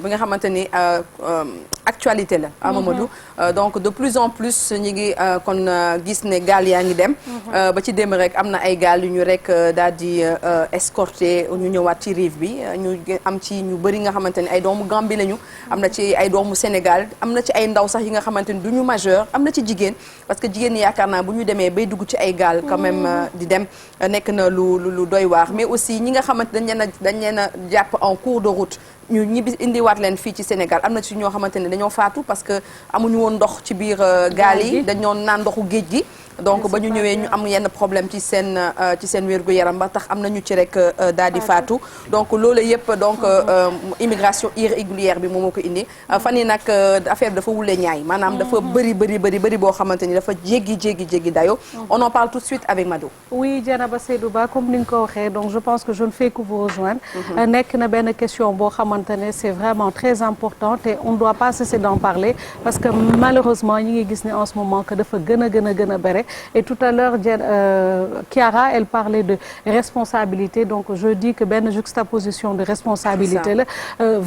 bi nga xamante ni actualité la Mamadou donc de plus en plus ñi ngi kon gis ne gaal yaa ngi dem ba ci démb rek am na ay gaal yu ñu rek daal di escorté ñu ñëwaat ci rive bi ñu am ci ñu bëri nga xamante ni ay doomu Gambie lañu am na ci ay doomu Sénégal am na ci ay ndaw sax yi nga xamante ni du ñu majeur am na ci jigéen parce que jigéen ñi yaakaar naa bu ñu demee bay dugg ci ay gaal quand même di dem nekk na lu doy waar mais aussi ñi nga xamante dañ leen a jàpp en cours de route ñu ñibbi indiwaat leen fii ci Sénégal am na ci ñoo xamante ne dañoo faatu parce que amuñu woon ndox ci biir gaal yi dañoo naan ndoxu géej gi donc ba ñu ñëwee ñu am yenn problème ci seen wér-gu-yaram ba tax am nañu ci rek daal di faatu donc loolu yëpp donc immigration irrégulière bi moom moo ko indi fan yi nag affaire bi dafa wulee ñaay maanaam dafa bëri boo xamante ni dafa jéggi dayo on en parle tout de suite avec Mado. Oui Dieynaba Seydou Ba comme ni nga ko waxee donc je pense que je ne fais que vous rejoindre nekk na benn question boo xamante ne c'est vraiment très important et on ne doit pas cesser d'en parler parce que malheureusement ñi ngi gis ne en ce moment que dafa gën a bëre. Et tout à l'heure Chiara elle parlait de responsabilité donc je dis que benn juxtaposition de responsabilité la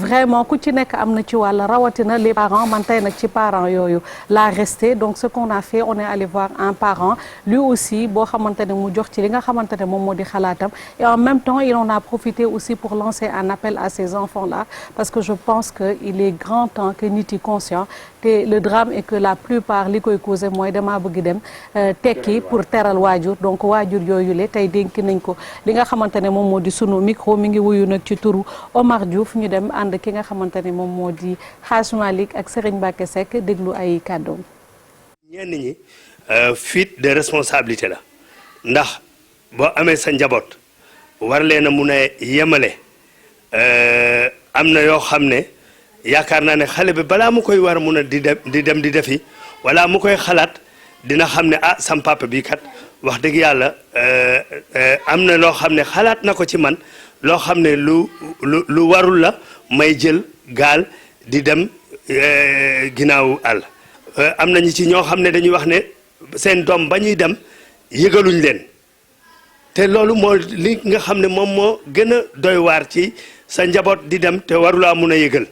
vraiment ku ci nekk am na ci wàll rawatina les parents man tey nag ci parents yooyu la resté donc ce qu'on a fait on est allé voir un parent lui aussi boo xamante ne mu jox ci li nga xamante ne moom moo di xalaatam et en même temps il en a profité aussi pour lancer un appel à ces enfants là parce que je pense que il est grand temps que nit yi conscient te le drame est que la plupart li koy causé mooy damaa bëgg dem tekki pour teral waajur donc waajur yooyu le tey dénk nañ ko li nga xamante ne moom moo di sunu micro mi ngi wuyu nag ci turu Omar Diouf ñu dem ànd ki nga xamante ne moom moo di Hadj Malick ak Serigne Mbacké Seck déglu ay kàddoom. ñenn ñi fuite de responsabilité la ndax boo amee sa njaboot war leen a mun a yemale am na yoo xam ne yaakaar naa ne xale bi balaa mu koy war a mun a di dem di defi wala mu koy xalaat. dina xam ne ah sam papa bii kat wax dëgg yàlla am na loo xam ne xalaat na ko ci man loo xam ne lu warul la may jël gaal di dem ginnaawu àll am nañu ci ñoo xam ne dañuy wax ne seen doom ba ñuy dem yëgaluñ leen te loolu moo li nga xam ne moom moo gën a doy waar ci sa njaboot di dem te warulaa mun a yëgal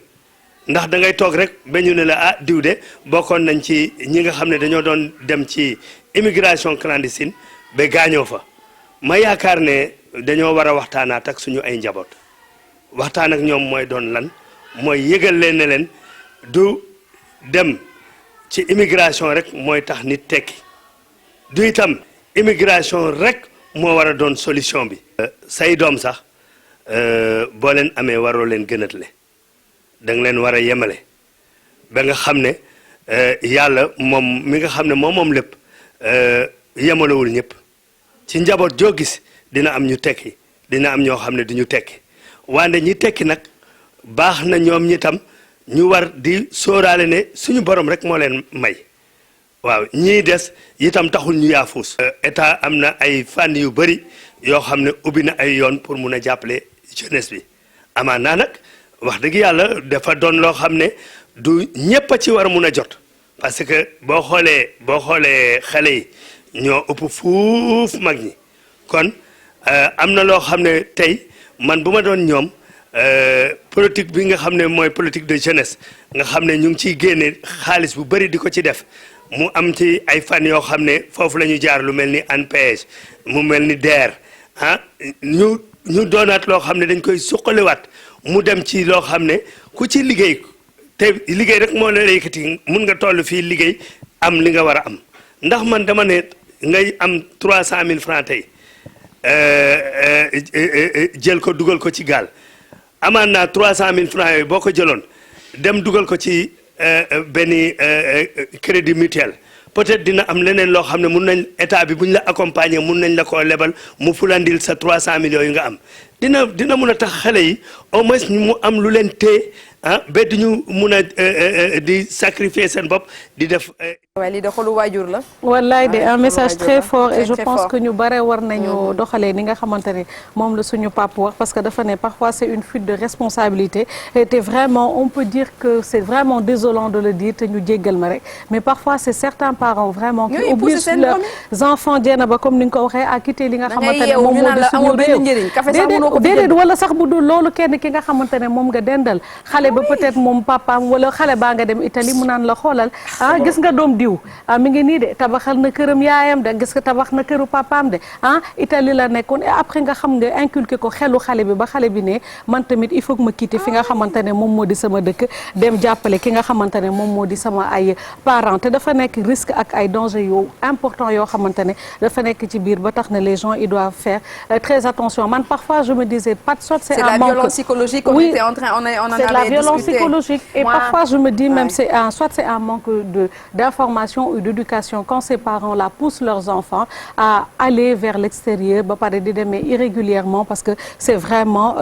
ndax da ngay toog rek ba ñu ne la ah diw de bokkoon nañ ci ñi nga xam ne dañoo doon dem ci immigration clandestine ba gaañoo fa ma yaakaar ne dañoo war a waxtaanaat ak suñu ay njaboot waxtaan ak ñoom mooy doon lan mooy yëgal leen ne leen du dem ci immigration rek mooy tax nit tekki du itam immigration rek moo war a doon solution bi. say doom sax boo leen amee waroo leen gënatle da nga leen war a yemale ba nga xam ne yàlla moom mi nga xam ne moom lépp yemalewul ñëpp ci njaboot joo gis dina am ñu tekki dina am ñoo xam ne du ñu tekki wante ñi tekki nag baax na ñoom ñi tam ñu war di sóoraale ne suñu borom rek moo leen may waaw ñii des itam taxul ñu yaafuus. état am na ay fànn yu bëri yoo xam ne ubbi na ay yoon pour mun a jàppale jeunesse bi amaan naa nag. wax dëgg yàlla dafa doon loo xam ne du ñëpp a ci war a mun a jot parce que boo xoolee xale yi ñoo ëpp fuuf mag ñi kon am na loo xam ne tey man bu ma doon ñoom politique bi nga xam ne mooy politique de jeunesse nga xam ne ñu ngi ciy génne xaalis bu bëri di ko ci def mu am ci ay fan yoo xam ne foofu la ñu jaar lu mel ni ANPEJ mu mel ni DER ah ñu doonaat loo xam ne dañ koy suqaliwaat mu dem ci loo xam ne ku ci liggéey te liggéey rek moo la yëkkati mun nga toll fii liggéey am li nga war a am ndax man dama ne ngay am 300 000 francs tey jël ko dugal ko ci gaal amaan naa 300 000 francs yooyu boo ko jëloon dem dugal ko ci benn crédit mutuel peut-être dina am leneen loo xam ne mun nañ état bi bu ñu la accompagner mun nañ la koo lebal mu fulandil sa 300 millions yi nga am dina mun a tax xale yi au moins mu am lu leen téye ah ba duñu mun a di sacrifier seen bopp di def. waaye lii de xolu waajur la. wallaay de un message très fort et je pense que ñu bare war nañu doxalee ni nga xamante ne moom la suñu pap wax parce que dafa ne parfois c'est une fuite de responsabilité et te vraiment on peut dire que c'est vraiment désolant de le dire te ñu jéggal ma rek mais parfois c'est certains parents vraiment qui obligent leurs enfants Dieynaba comme ni nga ko waxee à quitter li nga xamante ne moom moo di suñu réew déedéet wala sax bu dul loolu kenn ki nga xamante ne moom nga dendal xale xale ba peut-être moom papaam wala xale baa nga dem Italie mu naan la xoolal gis nga doom diw mi ngi nii de tabaxal na këram yaayam de gis nga tabax na këru papaam de Italie la nekkoon et après nga xam nga inculqué ko xelu xale bi ba xale bi ne man tamit il faut que ma quitter fi nga xamante ne moom moo di sama dëkk dem jàppale ki nga xamante ne moom moo di sama ay parents te dafa nekk risque ak ay danger yu important yoo xamante ne dafa nekk ci biir ba tax na les gens ils doivent faire très attention man parfois je me disais pas de sorte c'est un manque. Violence psychologique, on était en train, on en avait discuté. C'est la violence psychologique et parfois je me dis même c'est soit c'est un manque d'information ou d'éducation quand ces parents-là poussent leurs enfants à aller vers l'extérieur ba pare di demee irrégulièrement parce que c'est vraiment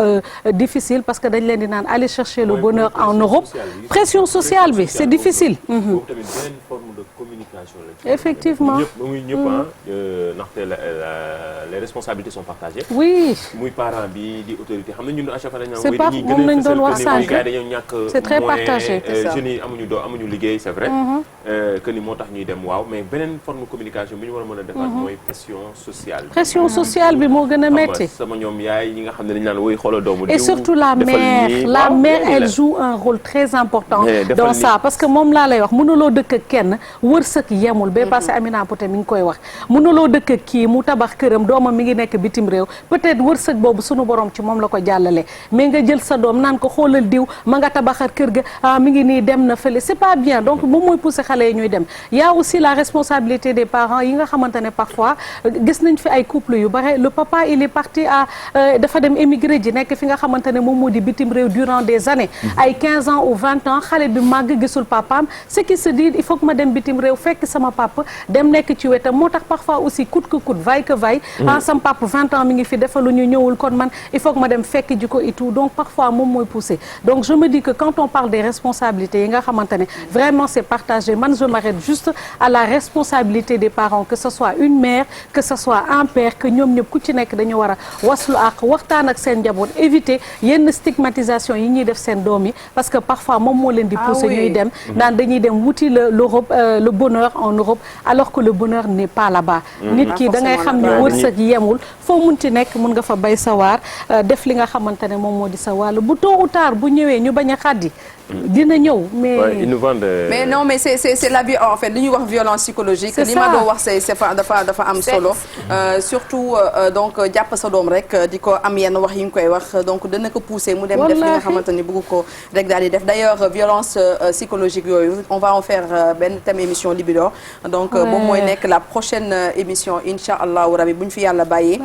difficile parce que dañ leen di naan aller chercher le bonheur en Europe. Pression sociale bi c'est difficile. boobu tamit beneen forme de communication la. Effectivement. ndaxte les responsabilités sont partagées. Oui. muy parent bi di autorité xam na ñun à chaque fois dañu naan. c'est pas moom lañ doon wax sànq. c'est très partagé. jeunes yi amuñu liggéey c'est vrai. que ni moo tax ñuy dem waaw mais beneen forme de communication bi ñu war a mën a defaat mooy pression sociale. pression sociale bi moo gën a métti. sama ñoom yaay yi nga xam ne dañu naan woy xoolal doomu diw. et surtout la mère elle joue un rôle très important dans ça parce que moom laa lay wax mënuloo dëkk ak kenn wërsëg yemul ba passé Amina Poté mi ngi koy wax mënuloo dëkk ak kii mu tabax këram doomam mi ngi nekk bitim réew peut-être wërsëg boobu sunu borom ci moom la ko jàllale mais nga jël sa doom naan ko xoolal diw ma nga tabaxar kër ga mi ngi nii dem na fële c'est pas bien donc moom mooy pousser xale yi ñuy dem y a aussi la responsabilité des parents yi nga xamante ne parfois gis nañ fi ay couple yu bare le papa il est parti dafa dem émigré ji nekk fi nga xamante ne moom moo di bitim réew durant des années ay 15 ans ou 20 ans xale bi màgg gisul papaam ce qui se dit il faut que ma dem bitim réew fekk sama papa dem nekk ci wetam moo tax parfois aussi coûte que coûte vaille que vaille sama papa 20 ans mi ngi fi defalu ñu ñëwul kon man il faut que ma dem fekk ji ko et tout donc parfois moom mooy poussé donc je me dis que quand on parle des responsabilités yi nga xamante ne vraiment c'est partagé man je m'arrête juste à la responsabilité des parents que ce soit une mère que ce soit un père que ñoom ñëpp ku ci nekk dañu war a waslu ak waxtaan ak seen njaboot éviter yenn stigmatisation yi ñuy def seen doom yi parce que parfois moom moo leen di pousser ñuy dem naan dañuy dem wuti l'Europe le bonheur en Europe alors que le bonheur n'est pas là-bas nit ki da ngay xam ne wërsëg yemul foo mun ci nekk mun nga fa bay sa waar def li nga xamante ne moom moo di sa wàll bu tôt ou tard bu ñëwee ñu bañ a xaddi dina ñëw mais non mais c'est la vie en fait li ñuy wax violence psychologique li ma doon wax c'est dafa am solo surtout donc jàpp sa doom rek di ko am yenn wax yi nga koy wax donc dana ko pousser mu dem def li nga xamante ni bëgg ko rek daal di def d'ailleurs violence psychologique yooyu on va en faire benn thème émission Libidor donc moom mooy nekk la prochaine émission incha allahu rabi bu ñu fi yàlla bàyyee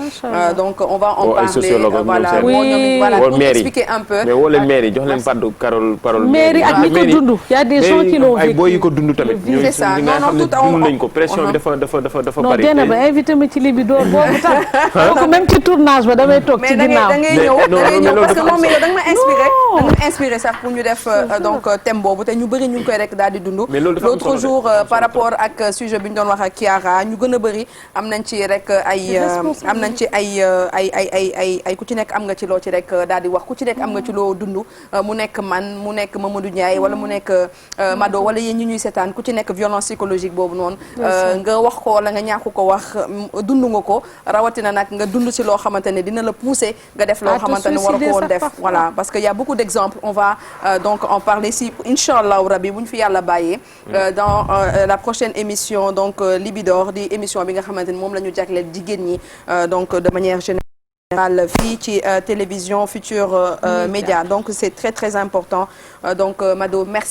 donc on va en parler voilà pour expliquer un peu mais woo leen maire yi jox leen parole mairie ak ñi ko dund y a des gens qui l'ont vécu ay boy yi ko dund tamit c'est ça ñi nga xam ne dund nañ ko pression bi dafa bari non ba invité ma ci Libidor boobu tax donc même ci tournage ba damay toog ci ginnaaw da ngay ñëw parce que moom mi yow da nga ma inspiré sax pour ñu def donc thème boobu te ñu bëri ñu ngi koy rek daal di dund l'autre jour par rapport ak sujet bi ñu doon wax ak Kiara ñu gën a bëri am nañ ci rek ay ku ci nekk am nga ci loo ci rek daal di wax ku ci nekk am nga ci loo dund mu nekk man mu nekk Mamadou Ndiaye wala mu nekk Mado wala yéen ñi ñuy seetaan ku ci nekk violence psychologique boobu noonu nga wax ko wala nga ñàkk ko wax dund nga ko rawatina nag nga dund ci loo xamante ne dina la pousser nga def loo xamante ne war ko woon def voilà parce que y a beaucoup d'exemples on va donc en parler si inchallah rabi bu ñu fi yàlla bàyyee dans la prochaine émission donc Libidor di émission bi nga xamante ne moom la ñu jagleel jigéen ñi donc de manière générale fii ci télévision Futurs Médias donc c'est très très important donc Mado merci